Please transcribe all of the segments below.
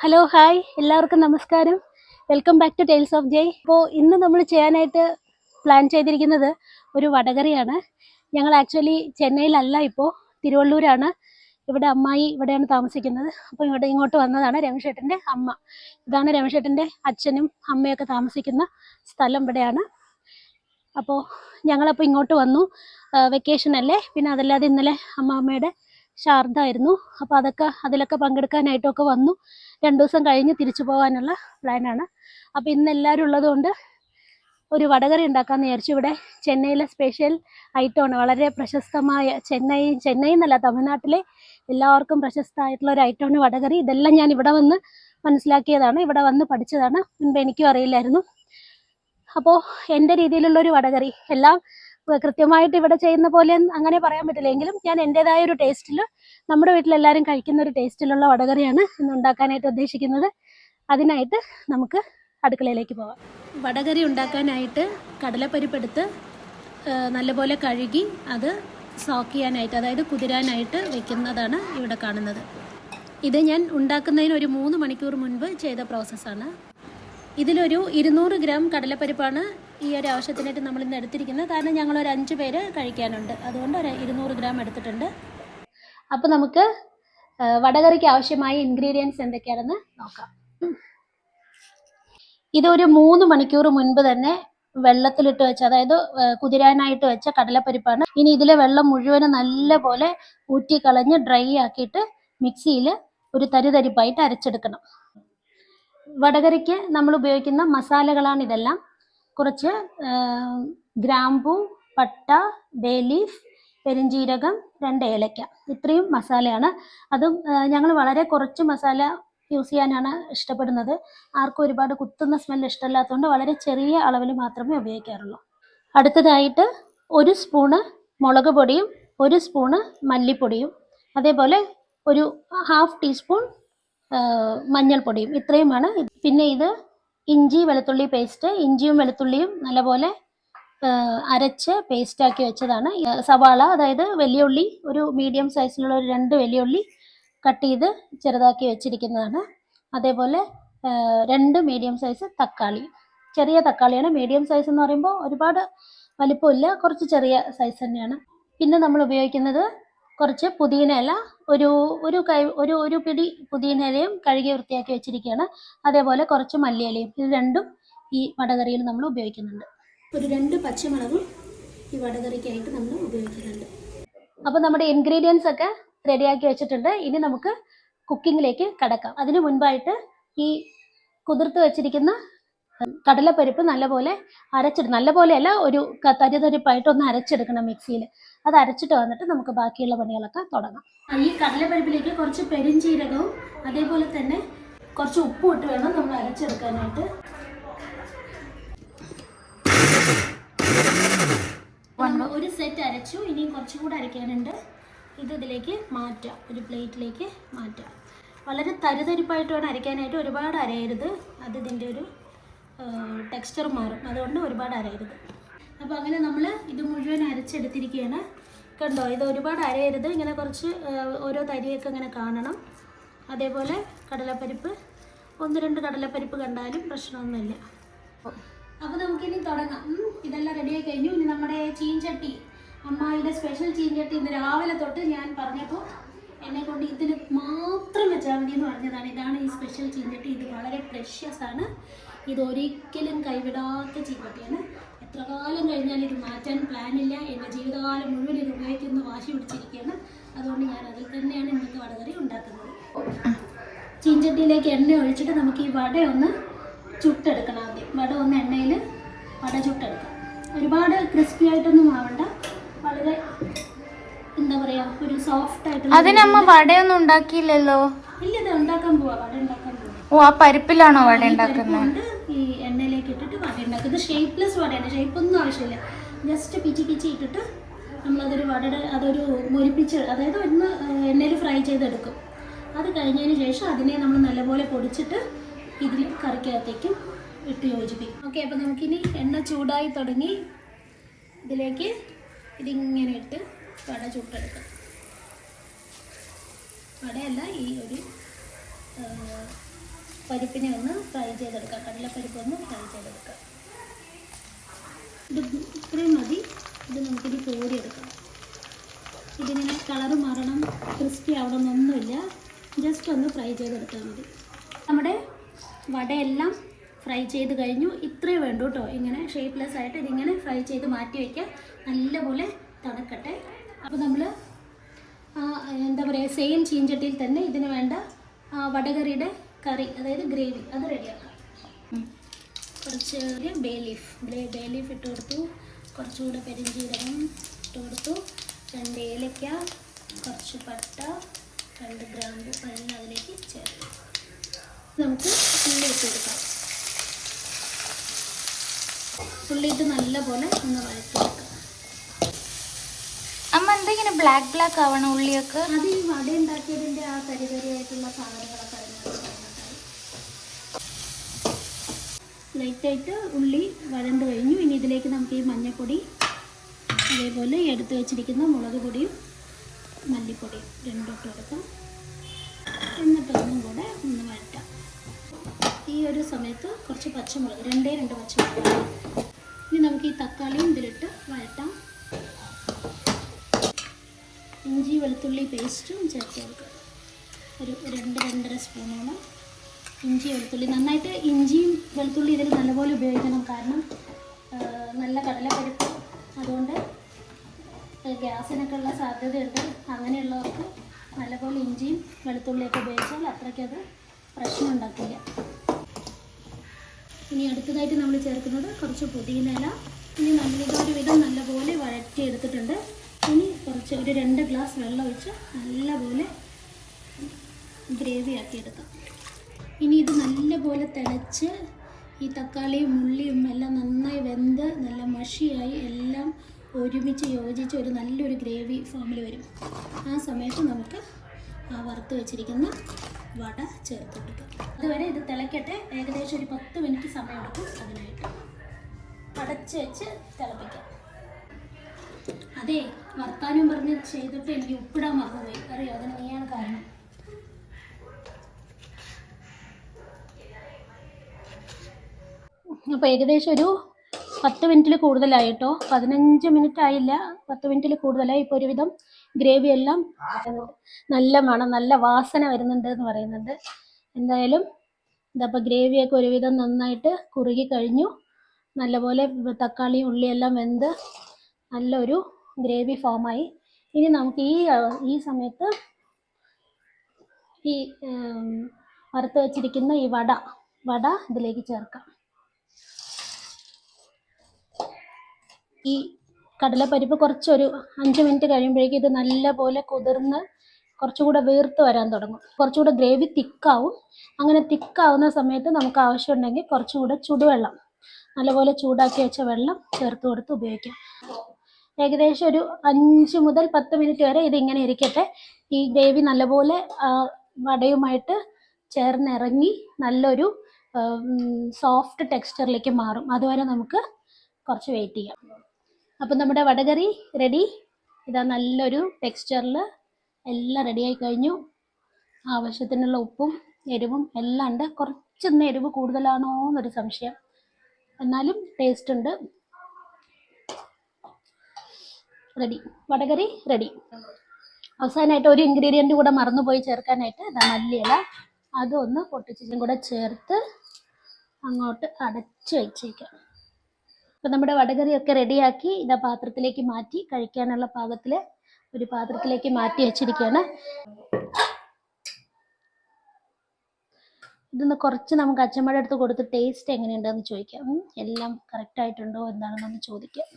Hello hi എല്ലാവർക്കും നമസ്കാരം. Welcome back to tales of Jai. അപ്പോൾ ഇന്ന് നമ്മൾ ചെയ്യാനായിട്ട് പ്ലാൻ ചെയ്തിരിക്കുന്നത് ഒരു വടകറിയാണ്. ഞങ്ങൾ ആക്ച്വലി ചെന്നൈയിലല്ല, ഇപ്പോൾ തിരുവള്ളൂരാണ്. ഇവിടെ അമ്മായി ഇവിടെയാണ് താമസിക്കുന്നത്. അപ്പോൾ ഇങ്ങോട്ട് വന്നതാണ്. രമേശേട്ടൻ്റെ അമ്മ, ഇതാണ് രമേശേട്ടൻ്റെ അച്ഛനും അമ്മയൊക്കെ താമസിക്കുന്ന സ്ഥലം ഇവിടെയാണ്. അപ്പോൾ ഞങ്ങളപ്പോൾ ഇങ്ങോട്ട് വന്നു. വെക്കേഷൻ അല്ലേ, പിന്നെ അതല്ലാതെ ഇന്നലെ അമ്മാമ്മയുടെ ശാർദമായിരുന്നു. അപ്പോൾ അതിലൊക്കെ പങ്കെടുക്കാനായിട്ടൊക്കെ വന്നു. 2 ദിവസം കഴിഞ്ഞ് തിരിച്ചു പോകാനുള്ള പ്ലാനാണ്. അപ്പോൾ ഇന്ന് എല്ലാവരും ഉള്ളതുകൊണ്ട് ഒരു വടകറി ഉണ്ടാക്കാമെന്ന് വിചാരിച്ചു. ഇവിടെ ചെന്നൈയിലെ സ്പെഷ്യൽ ഐറ്റമാണ്, വളരെ പ്രശസ്തമായ ചെന്നൈ എന്നല്ല, തമിഴ്നാട്ടിലെ എല്ലാവർക്കും പ്രശസ്തമായിട്ടുള്ള ഒരു ഐറ്റമാണ് വടകറി. ഇതെല്ലാം ഞാൻ ഇവിടെ വന്ന് മനസ്സിലാക്കിയതാണ്, ഇവിടെ വന്ന് പഠിച്ചതാണ്. മുൻപ് എനിക്കും അറിയില്ലായിരുന്നു. അപ്പോൾ എൻ്റെ രീതിയിലുള്ളൊരു വടകറി, എല്ലാം കൃത്യമായിട്ട് ഇവിടെ ചെയ്യുന്ന പോലെ അങ്ങനെ പറയാൻ പറ്റില്ല, എങ്കിലും ഞാൻ എൻ്റെതായ ഒരു ടേസ്റ്റിൽ, നമ്മുടെ വീട്ടിലെല്ലാവരും കഴിക്കുന്ന ഒരു ടേസ്റ്റിലുള്ള വടകറിയാണ് ഇന്ന് ഉണ്ടാക്കാനായിട്ട് ഉദ്ദേശിക്കുന്നത്. അതിനായിട്ട് നമുക്ക് അടുക്കളയിലേക്ക് പോകാം. വടകറി ഉണ്ടാക്കാനായിട്ട് കടലപ്പരിപ്പ് എടുത്ത് നല്ലപോലെ കഴുകി അത് സോക്ക് ചെയ്യാനായിട്ട്, അതായത് കുതിരാനായിട്ട് വെക്കുന്നതാണ് ഇവിടെ കാണുന്നത്. ഇത് ഞാൻ ഉണ്ടാക്കുന്നതിന് ഒരു 3 മണിക്കൂർ മുൻപ് ചെയ്ത പ്രോസസ്സാണ്. ഇതിലൊരു 200 ഗ്രാം കടലപ്പരിപ്പാണ് ഈ ഒരു ആവശ്യത്തിനായിട്ട് നമ്മളിന്ന് എടുത്തിരിക്കുന്നത്. കാരണം ഞങ്ങളൊരു 5 പേര് കഴിക്കാനുണ്ട്, അതുകൊണ്ട് ഒരു 200 ഗ്രാം എടുത്തിട്ടുണ്ട്. അപ്പോൾ നമുക്ക് വടകറിക്ക് ആവശ്യമായ ഇൻഗ്രീഡിയൻസ് എന്തൊക്കെയാണെന്ന് നോക്കാം. ഇതൊരു 3 മണിക്കൂർ മുൻപ് തന്നെ വെള്ളത്തിലിട്ട് വെച്ച, അതായത് കുതിരാനായിട്ട് വെച്ച കടലപ്പരിപ്പാണ്. ഇനി ഇതിലെ വെള്ളം മുഴുവനും നല്ലപോലെ ഊറ്റിക്കളഞ്ഞ് ഡ്രൈ ആക്കിയിട്ട് മിക്സിയിൽ ഒരു തരിതരിപ്പായിട്ട് അരച്ചെടുക്കണം. വടകറിക്ക് നമ്മൾ ഉപയോഗിക്കുന്ന മസാലകളാണ് ഇതെല്ലാം. കുറച്ച് ഗ്രാമ്പൂ, പട്ട, ബേ ലീഫ്, പെരിഞ്ജീരകം, 2 ഏലക്ക, ഇത്രയും മസാലയാണ്. അതും ഞങ്ങൾ വളരെ കുറച്ച് മസാല യൂസ് ചെയ്യാനാണ് ഇഷ്ടപ്പെടുന്നത്. ആർക്കും ഒരുപാട് കുത്തുന്ന സ്മെൽ ഇഷ്ടമില്ലാത്തതുകൊണ്ട് വളരെ ചെറിയ അളവിൽ മാത്രമേ ഉപയോഗിക്കാറുള്ളൂ. അടുത്തതായിട്ട് 1 സ്പൂണ് മുളക് പൊടിയും 1 സ്പൂണ് മല്ലിപ്പൊടിയും, അതേപോലെ ഒരു 1/2 ടീസ്പൂൺ മഞ്ഞൾപ്പൊടിയും, ഇത്രയുമാണ്. പിന്നെ ഇത് ഇഞ്ചി വെളുത്തുള്ളി പേസ്റ്റ്, ഇഞ്ചിയും വെളുത്തുള്ളിയും നല്ലപോലെ അരച്ച് പേസ്റ്റാക്കി വെച്ചതാണ്. സവാള, അതായത് വലിയ ഉള്ളി, ഒരു മീഡിയം സൈസിലുള്ള ഒരു 2 വലിയ ഉള്ളി കട്ട് ചെയ്ത് ചെറുതാക്കി വെച്ചിരിക്കുന്നതാണ്. അതേപോലെ 2 മീഡിയം സൈസ് തക്കാളി, ചെറിയ തക്കാളിയാണ്. മീഡിയം സൈസ് എന്ന് പറയുമ്പോൾ ഒരുപാട് വലിപ്പമില്ല, കുറച്ച് ചെറിയ സൈസ് തന്നെയാണ്. പിന്നെ നമ്മൾ ഉപയോഗിക്കുന്നത് കുറച്ച് പുതിന ഇല, ഒരു പിടി പുതിന ഇലയും കഴുകി വൃത്തിയാക്കി വെച്ചിരിക്കുകയാണ്. അതേപോലെ കുറച്ച് മല്ലിയിലയും, ഇത് രണ്ടും ഈ വടകറിയിൽ നമ്മൾ ഉപയോഗിക്കുന്നുണ്ട്. ഒരു 2 പച്ചമുളകും ഈ വടകറിക്കായിട്ട് നമ്മൾ ഉപയോഗിക്കുന്നുണ്ട്. അപ്പോൾ നമ്മുടെ ഇൻഗ്രീഡിയൻസ് ഒക്കെ റെഡിയാക്കി വെച്ചിട്ടുണ്ട്. ഇനി നമുക്ക് കുക്കിങ്ങിലേക്ക് കടക്കാം. അതിന് മുൻപായിട്ട് ഈ കുതിർത്ത് വെച്ചിരിക്കുന്ന കടലപ്പരിപ്പ് നല്ലപോലെ നല്ലപോലെയല്ല, ഒരു തരിതരിപ്പായിട്ടൊന്ന് അരച്ചെടുക്കണം മിക്സിയിൽ. അത് അരച്ചിട്ട് വന്നിട്ട് നമുക്ക് ബാക്കിയുള്ള പണികളൊക്കെ തുടങ്ങാം. ഈ കടലപ്പരിപ്പിലേക്ക് കുറച്ച് പെരിഞ്ജീരകവും അതേപോലെ തന്നെ കുറച്ച് ഉപ്പും ഇട്ട് വേണം നമ്മൾ അരച്ചെടുക്കാനായിട്ട്. ഒരു സെറ്റ് അരച്ചു, ഇനിയും കുറച്ചും കൂടെ അരയ്ക്കാനുണ്ട്. ഇതിലേക്ക് മാറ്റാം, ഒരു പ്ലേറ്റിലേക്ക് മാറ്റാം. വളരെ തരിതരിപ്പായിട്ട് വേണം അരയ്ക്കാനായിട്ട്, ഒരുപാട് അരയരുത്, അത് ഇതിൻ്റെ ഒരു ടെക്സ്ചർ മാറും, അതുകൊണ്ട് ഒരുപാട് അരയരുത്. അപ്പോൾ അങ്ങനെ നമ്മൾ ഇത് മുഴുവൻ അരച്ചെടുത്തിരിക്കുകയാണ്. കണ്ടോ, ഇത് ഒരുപാട് അരയരുത്, ഇങ്ങനെ കുറച്ച് ഓരോ തരിയൊക്കെ ഇങ്ങനെ കാണണം. അതേപോലെ കടലപ്പരിപ്പ്, 1-2 കടലപ്പരിപ്പ് കണ്ടാലും പ്രശ്നമൊന്നുമില്ല. അപ്പോൾ നമുക്കിനി തുടങ്ങാം. ഇതെല്ലാം റെഡിയായി കഴിഞ്ഞു. ഇനി നമ്മുടെ ചീൻചട്ടി, അമ്മായിയുടെ സ്പെഷ്യൽ ചീൻചട്ടി, ഇന്ന് രാവിലെ തൊട്ട് ഞാൻ പറഞ്ഞപ്പോൾ എന്നെ കൊണ്ട് ഇതിന് മാത്രം വെച്ചാൽ മതി എന്ന് പറഞ്ഞതാണ്. ഇതാണ് ഈ സ്പെഷ്യൽ ചീൻചട്ടി. ഇത് വളരെ പ്രഷ്യസ് ആണ്, ഇത് ഒരിക്കലും കൈവിടാത്ത ചീൻചട്ടിയാണ്. എത്ര കാലം കഴിഞ്ഞാൽ ഇത് മാറ്റാൻ പ്ലാനില്ല. എൻ്റെ ജീവിതകാലം മുഴുവൻ ഇത് ഉപയോഗിക്കുന്ന വാശി പിടിച്ചിരിക്കുകയാണ്. അതുകൊണ്ട് ഞാൻ അതിൽ തന്നെയാണ് ഇന്നത്തെ വടകറി ഉണ്ടാക്കുന്നത്. ചീൻചട്ടിയിലേക്ക് എണ്ണ ഒഴിച്ചിട്ട് നമുക്ക് ഈ വട ഒന്ന് ചുട്ടെടുക്കണം. ആദ്യം വട ഒന്ന് എണ്ണയിൽ ചുട്ടെടുക്കാം. ഒരുപാട് ക്രിസ്പി ആയിട്ടൊന്നും ആവണ്ട, വളരെ എന്താ പറയാ, ഒരു സോഫ്റ്റ് ആയിട്ട്. അതിനമ്മ വടയൊന്നും ഉണ്ടാക്കിയില്ലല്ലോ. ഇല്ല, ഇത് ഉണ്ടാക്കാൻ പോവാ, വട ഉണ്ടാക്കാൻ പോവാ. ഓ, ആ പരിപ്പിലാണോ വട ഉണ്ടാക്കുന്നത്? ഈ എണ്ണയിലേക്ക് ഇട്ടിട്ട് വട ഉണ്ടാക്കുന്നത്. ഇത് ഷേപ്പ്ലെസ് വടയാണ്, ഷേപ്പൊന്നും ആവശ്യമില്ല. ജസ്റ്റ് പിച്ചി ഇട്ടിട്ട് നമ്മളതൊരു അതൊരു മുരിപ്പിച്ച്, അതായത് ഒന്ന് എണ്ണയിൽ ഫ്രൈ ചെയ്തെടുക്കും. അത് കഴിഞ്ഞതിന് ശേഷം അതിനെ നമ്മൾ നല്ലപോലെ പൊടിച്ചിട്ട് ഇതിൽ കറിക്കകത്തേക്കും ഇട്ട് യോജിപ്പിക്കും. ഓക്കെ, അപ്പോൾ നമുക്കിനി എണ്ണ ചൂടായി തുടങ്ങി. ഇതിലേക്ക് ഇതിങ്ങനെ ഇട്ട് വട ചുട്ടെടുക്കാം. വടയല്ല, ഈ ഒരു പരിപ്പിനെ ഒന്ന് ഫ്രൈ ചെയ്തെടുക്കാം. കടലപ്പരിപ്പ് ഒന്ന് ഫ്രൈ ചെയ്തെടുക്കാം. ഇത് ഇത്രയും മതി. ഇത് നമുക്കിത് കോരിയെടുക്കാം. ഇതിങ്ങനെ കളറ് മാറണം, ക്രിസ്പി ആവണമെന്നൊന്നുമില്ല. ജസ്റ്റ് ഒന്ന് ഫ്രൈ ചെയ്തെടുത്താൽ മതി. നമ്മുടെ വടയെല്ലാം ഫ്രൈ ചെയ്ത് കഴിഞ്ഞു. ഇത്രയും വേണ്ടു കേട്ടോ. ഇങ്ങനെ ഷേപ്പ്ലെസ് ആയിട്ട് ഇതിങ്ങനെ ഫ്രൈ ചെയ്ത് മാറ്റി വയ്ക്കുക. നല്ലപോലെ തണുക്കട്ടെ. അപ്പോൾ നമ്മൾ എന്താ പറയുക, സെയിം ചീഞ്ചട്ടിയിൽ തന്നെ ഇതിന് വേണ്ട വടകറിയുടെ കറി, അതായത് ഗ്രേവി, അത് റെഡിയാക്കാം. കുറച്ച് ബേ ലീഫ് ഇട്ട് കൊടുത്തു. കുറച്ചുകൂടെ പെരിഞ്ചീരകം ഇട്ട് കൊടുത്തു. 2 ഏലക്ക, കുറച്ച് പട്ട, 2 ഗ്രാമ്പു എല്ലാം അതിലേക്ക് ചേർത്ത് നമുക്ക് ഉള്ളി ഇട്ട് കൊടുക്കാം. ഉള്ളിയിട്ട് നല്ലപോലെ ഒന്ന് വഴറ്റിയെടുക്കാം. അമ്മ എന്തെങ്കിലും ബ്ലാക്ക് ആവണം ഉള്ളിയൊക്കെ? അത് ഈ വട ഉണ്ടാക്കിയതിൻ്റെ ആ കരിയായിട്ടുള്ള സാധനങ്ങളൊക്കെ ലൈറ്റായിട്ട് ഉള്ളി വഴണ്ട് കഴിഞ്ഞു. ഇനി ഇതിലേക്ക് നമുക്ക് ഈ മഞ്ഞൾപ്പൊടി, അതേപോലെ എടുത്തു വെച്ചിരിക്കുന്ന മുളക് പൊടിയും മല്ലിപ്പൊടിയും രണ്ടും ഇട്ട് കൊടുക്കാം. എന്നിട്ട് ഒന്നും കൂടെ ഒന്ന് വഴറ്റാം. ഈ ഒരു സമയത്ത് കുറച്ച് പച്ചമുളക്, 2 പച്ചമുളക്. ഇനി നമുക്ക് ഈ തക്കാളിയും ഇതിലിട്ട് വഴറ്റാം. ഇഞ്ചി വെളുത്തുള്ളി പേസ്റ്റും ചേർത്ത് കൊടുക്കുക. ഒരു 2-2.5 സ്പൂണോളം ഇഞ്ചി വെളുത്തുള്ളി. നന്നായിട്ട് ഇഞ്ചിയും വെളുത്തുള്ളി ഇതിൽ നല്ലപോലെ ഉപയോഗിക്കണം. കാരണം നല്ല കടലപ്പരിപ്പ്, അതുകൊണ്ട് ഗ്യാസിനൊക്കെ ഉള്ള സാധ്യതയുണ്ട്. അങ്ങനെയുള്ളവർക്ക് നല്ലപോലെ ഇഞ്ചിയും വെളുത്തുള്ളിയൊക്കെ ഉപയോഗിച്ചാൽ അത്രയ്ക്കത് പ്രശ്നം ഉണ്ടാക്കില്ല. ഇനി അടുത്തതായിട്ട് നമ്മൾ ചേർക്കുന്നത് കുറച്ച് പുതിനയില. ഇനി നമ്മളിതൊരു വിധം നല്ലപോലെ വഴറ്റിയെടുത്തിട്ടുണ്ട്. ഇനി കുറച്ച് ഒരു 2 ഗ്ലാസ് വെള്ളം ഒഴിച്ച് നല്ലപോലെ ഗ്രേവി ആക്കിയെടുക്കാം. ഇനി ഇത് നല്ലപോലെ തിളച്ച് ഈ തക്കാളിയും ഉള്ളിയും എല്ലാം നന്നായി വെന്ത് നല്ല മഷിയായി എല്ലാം ഒരുമിച്ച് യോജിച്ച് ഒരു നല്ലൊരു ഗ്രേവി ഫോമിൽ വരും. ആ സമയത്ത് നമുക്ക് ആ വറുത്ത് വെച്ചിരിക്കുന്ന വട ചേർത്ത് കൊടുക്കാം. അതുവരെ ഇത് തിളയ്ക്കട്ടെ. ഏകദേശം ഒരു 10 മിനിറ്റ് സമയമെടുക്കും അതിനായിട്ട്. അടച്ച് വെച്ച് തിളപ്പിക്കാം. അതെ, വർത്താനം പറഞ്ഞ് ചെയ്തിട്ട് എനിക്ക് ഉപ്പിടാൻ മറന്നുപോയി. അറിയോ, അതിന് നീയാണ് കാരണം. അപ്പോൾ ഏകദേശം ഒരു 10 മിനിറ്റിൽ കൂടുതലായിട്ടോ. 15 മിനിറ്റ് ആയില്ല, 10 മിനിറ്റിൽ കൂടുതലായി. ഇപ്പോൾ ഒരുവിധം ഗ്രേവി എല്ലാം നല്ല മണം, നല്ല വാസന വരുന്നുണ്ട് എന്ന് പറയുന്നുണ്ട്. എന്തായാലും ഇതപ്പോൾ ഗ്രേവിയൊക്കെ ഒരുവിധം നന്നായിട്ട് കുറുകി കഴിഞ്ഞു. നല്ലപോലെ തക്കാളിയും ഉള്ളിയെല്ലാം വെന്ത് നല്ലൊരു ഗ്രേവി ഫോമായി. ഇനി നമുക്ക് ഈ സമയത്ത് ഈ വറുത്ത് വെച്ചിരിക്കുന്ന ഈ വട ഇതിലേക്ക് ചേർക്കാം. ഈ കടലപ്പരിപ്പ് കുറച്ചൊരു 5 മിനിറ്റ് കഴിയുമ്പോഴേക്കും ഇത് നല്ലപോലെ കുതിർന്ന് കുറച്ചുകൂടെ വീർത്ത് വരാൻ തുടങ്ങും. കുറച്ചുകൂടെ ഗ്രേവി തിക്കാവും. അങ്ങനെ തിക്കാവുന്ന സമയത്ത് നമുക്ക് ആവശ്യമുണ്ടെങ്കിൽ കുറച്ചുകൂടെ ചുടുവെള്ളം, നല്ലപോലെ ചൂടാക്കി വെച്ച വെള്ളം ചേർത്ത് കൊടുത്ത് ഉപയോഗിക്കാം. ഏകദേശം ഒരു 5 മുതൽ 10 മിനിറ്റ് വരെ ഇതിങ്ങനെ ഇരിക്കട്ടെ. ഈ ഗ്രേവി നല്ലപോലെ വടയുമായിട്ട് ചേർന്നിറങ്ങി നല്ലൊരു സോഫ്റ്റ് ടെക്സ്ചറിലേക്ക് മാറും. അതുവരെ നമുക്ക് കുറച്ച് വെയിറ്റ് ചെയ്യാം. അപ്പം നമ്മുടെ വടകറി റെഡി. ഇതാ നല്ലൊരു ടെക്സ്ചറിൽ എല്ലാം റെഡിയായി കഴിഞ്ഞു. ആവശ്യത്തിനുള്ള ഉപ്പും എരിവും എല്ലാം ഉണ്ട്. കുറച്ചൊന്ന് എരിവ് കൂടുതലാണോ എന്നൊരു സംശയം, എന്നാലും ടേസ്റ്റ് ഉണ്ട്. Ready, vada curry ready. അവസാനമായിട്ട് ഒരു ഇൻഗ്രീഡിയൻറ്റ് കൂടെ മറന്നുപോയി ചേർക്കാനായിട്ട്, ഇതാ മല്ലിയില. അതൊന്ന് പൊട്ടിച്ചും കൂടെ ചേർത്ത് അങ്ങോട്ട് അടച്ച് വെച്ചേക്കാം. അപ്പം നമ്മുടെ വടകറിയൊക്കെ റെഡിയാക്കി ഇതാ പാത്രത്തിലേക്ക് മാറ്റി, കഴിക്കാനുള്ള പാകത്തിൽ ഒരു പാത്രത്തിലേക്ക് മാറ്റി വെച്ചിരിക്കുകയാണ്. ഇതൊന്ന് കുറച്ച് നമുക്ക് അച്ചമ്മയുടെ അടുത്ത് കൊടുത്ത് ടേസ്റ്റ് എങ്ങനെയുണ്ടെന്ന് ചോദിക്കാം. എല്ലാം കറക്റ്റായിട്ടുണ്ടോ എന്താണെന്നൊന്ന് ചോദിക്കാം.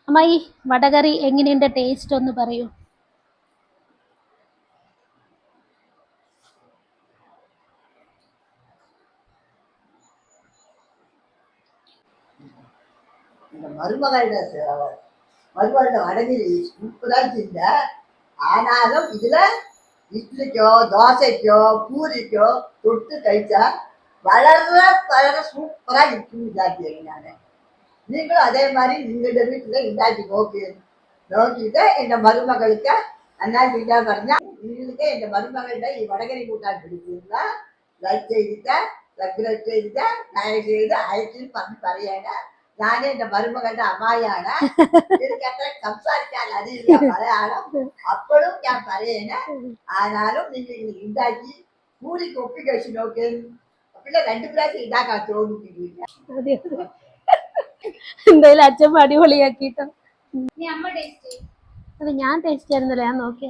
അമ്മായി, വടകറി എങ്ങനെയുണ്ട്, ടേസ്റ്റ് ഒന്ന് പറയൂ. மருமகளோட வடகிரி சூப்பராக இல்லை. ஆனாலும் இதுல இட்லிக்கோ தோசைக்கோ பூரிக்கோ தொட்டு കഴിച്ചാ வளர சூப்பரா இருக்குன்னு இதாக்கிங்க. நீங்களும் அதே மாதிரி நீங்களுடைய வீட்டுல இதாக்கி நோக்கிட்டு இந்த மருமகளுக்கு എന്നാ ചെയ്യാൻ പറഞ്ഞാൽ നിങ്ങൾക്ക് എൻ്റെ മരുമകളുടെ ഈ വടകരി കൂട്ടാൻ പിടിക്കുന്ന ലൈക്ക് ചെയ്തിട്ട് റെഗുലേറ്റ് ചെയ്തിട്ട് ഡയറ്റ് ചെയ്ത് അയച്ചിൽ പറഞ്ഞ് പറയാണ് ഞാൻ എൻ്റെ മരുമകളുടെ അമ്മായിയാണ്. എനിക്ക് അത്ര സംസാരിക്കാൻ അറിയില്ല മലയാളം. അപ്പോഴും ഞാൻ പറയേനെ. ആനാലും നിങ്ങൾ ഉണ്ടാക്കി കൂലിക്ക് ഒപ്പി കഴിച്ച് നോക്കി പിന്നെ 2 പ്രാവശ്യം ഉണ്ടാക്കാൻ തോന്നിക്കില്ല. അതെ എന്തായാലും അച്ഛൻ അടിപൊളിയാക്കിട്ടോ. നീ അമ്മ ടേസ്റ്റ് ചെയ്യും. അത് ഞാൻ ടേസ്റ്റ് ചെയ്യുന്നില്ല, ഞാൻ നോക്കിയ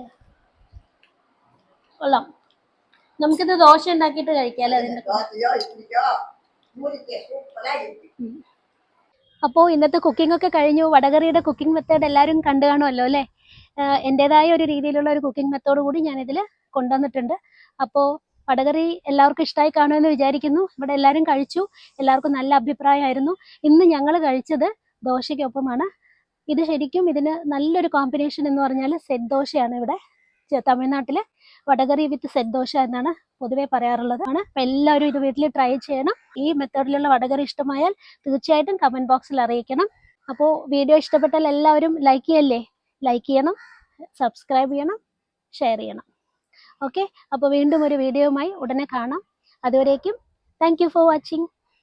കൊള്ളാം. നമുക്കിത് ദോശ ഉണ്ടാക്കിയിട്ട് കഴിക്കാല്ലേ അതിന്റെ. ദോശയോ ഇഡ്ഡലിയോ കൂലിക്ക് സൂപ്പറായിരിക്കും. അപ്പോൾ ഇന്നത്തെ കുക്കിംഗ് ഒക്കെ കഴിഞ്ഞു. വടകറിയുടെ കുക്കിംഗ് മെത്തേഡ് എല്ലാവരും കണ്ടു കാണുമല്ലോ അല്ലേ? എൻ്റെതായ ഒരു രീതിയിലുള്ള ഒരു കുക്കിംഗ് മെത്തേഡ് കൂടി ഞാനിതിൽ കൊണ്ടുവന്നിട്ടുണ്ട്. അപ്പോൾ വടകറി എല്ലാവർക്കും ഇഷ്ടമായി കാണുമെന്ന് വിചാരിക്കുന്നു. ഇവിടെ എല്ലാവരും കഴിച്ചു, എല്ലാവർക്കും നല്ല അഭിപ്രായമായിരുന്നു. ഇന്ന് ഞങ്ങൾ കഴിച്ചത് ദോശയ്ക്കൊപ്പമാണ്. ഇത് ശരിക്കും ഇതിന് നല്ലൊരു കോമ്പിനേഷൻ എന്ന് പറഞ്ഞാൽ സെറ്റ് ദോശയാണ്. ഇവിടെ തമിഴ്നാട്ടിൽ വടകറി വിത്ത് സെറ്റ് ദോശ എന്നാണ് പൊതുവെ പറയാറുള്ളത്. അപ്പം എല്ലാവരും ഇത് വീട്ടിൽ ട്രൈ ചെയ്യണം. ഈ മെത്തേഡിലുള്ള വടകറി ഇഷ്ടമായാൽ തീർച്ചയായിട്ടും കമൻറ്റ് ബോക്സിൽ അറിയിക്കണം. അപ്പോൾ വീഡിയോ ഇഷ്ടപ്പെട്ടാൽ എല്ലാവരും ലൈക്ക് ചെയ്യണം, സബ്സ്ക്രൈബ് ചെയ്യണം, ഷെയർ ചെയ്യണം. ഓക്കെ, അപ്പോൾ വീണ്ടും ഒരു വീഡിയോയുമായി ഉടനെ കാണാം. അതുവരേക്കും താങ്ക് യു ഫോർ വാച്ചിങ്.